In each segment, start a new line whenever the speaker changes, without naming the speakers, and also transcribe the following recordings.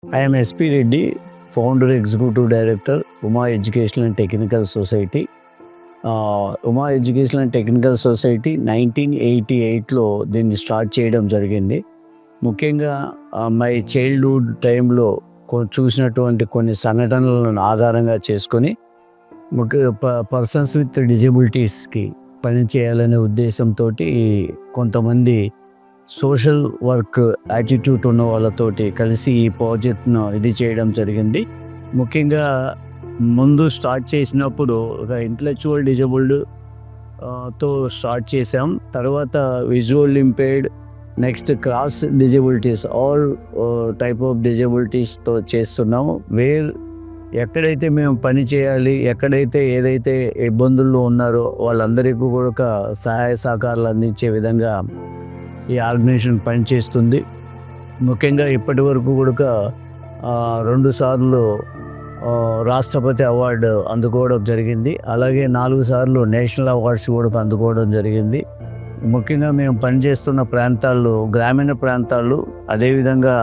I am SP Reddy, founder executive director, Uma Educational and Technical Society. Uma educational and technical society 1988లో దీన్ని start చేయడం జరిగింది. ముఖ్యంగా my childhood టైంలో చూసినటువంటి కొన్ని సంఘటనలను ఆధారంగా చేసుకొని పర్సన్స్ విత్ డిజబిలిటీస్కి పనిచేయాలనే ఉద్దేశంతో కొంతమంది సోషల్ వర్క్ యాటిట్యూడ్ ఉన్న వాళ్ళతోటి కలిసి ఈ ప్రాజెక్ట్ను ఇది చేయడం జరిగింది. ముఖ్యంగా ముందు స్టార్ట్ చేసినప్పుడు ఒక ఇంటలెక్చువల్ డిజబుల్డ్ తో స్టార్ట్ చేసాం. తర్వాత visual impaired, next cross disabilities, all type of డిజబిలిటీస్తో చేస్తున్నాము. ఎక్కడైతే మేము పని చేయాలి, ఎక్కడైతే ఏదైతే ఇబ్బందుల్లో ఉన్నారో వాళ్ళందరికీ కూడా సహాయ సహకారాలు అందించే విధంగా ఈ ఆర్గనైజేషన్ పనిచేస్తుంది. ముఖ్యంగా ఇప్పటి వరకు కూడా 2 సార్లు రాష్ట్రపతి అవార్డు అందుకోవడం జరిగింది. అలాగే 4 సార్లు నేషనల్ అవార్డ్స్ కూడా అందుకోవడం జరిగింది. ముఖ్యంగా మేము పనిచేస్తున్న ప్రాంతాల్లో గ్రామీణ ప్రాంతాలు, అదేవిధంగా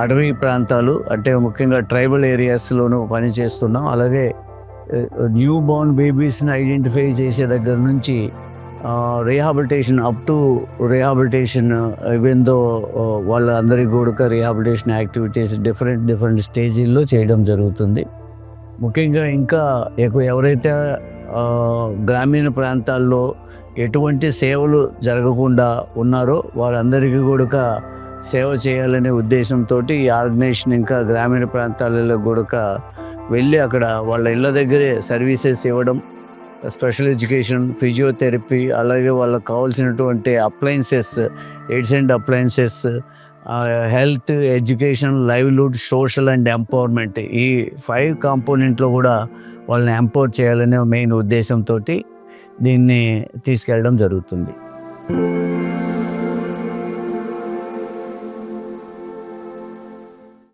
అడవి ప్రాంతాలు, అంటే ముఖ్యంగా ట్రైబల్ ఏరియాస్లోనూ పనిచేస్తున్నాం. అలాగే న్యూ బోర్న్ బేబీస్ని ఐడెంటిఫై చేసే దగ్గర నుంచి rehabilitation up to rehabilitation, even though వాళ్ళందరికీ కూడా రీహాబిలిటేషన్ యాక్టివిటీస్ డిఫరెంట్ స్టేజీల్లో చేయడం జరుగుతుంది. ముఖ్యంగా ఇంకా ఎవరైతే గ్రామీణ ప్రాంతాల్లో ఎటువంటి సేవలు జరగకుండా ఉన్నారో వాళ్ళందరికీ కూడా సేవ చేయాలనే ఉద్దేశంతో ఈ ఆర్గనైజేషన్ ఇంకా గ్రామీణ ప్రాంతాలలో కూడా వెళ్ళి అక్కడ వాళ్ళ ఇళ్ళ దగ్గరే సర్వీసెస్ ఇవ్వడం, స్పెషల్ ఎడ్యుకేషన్, ఫిజియోథెరపీ, అలాగే వాళ్ళకి కావాల్సినటువంటి appliances, AIDS and appliances, health, education, livelihood, social and empowerment, ఈ 5 కాంపోనెంట్లో కూడా వాళ్ళని ఎంపవర్ చేయాలనే మెయిన్ ఉద్దేశంతో దీన్ని తీసుకెళ్ళడం జరుగుతుంది.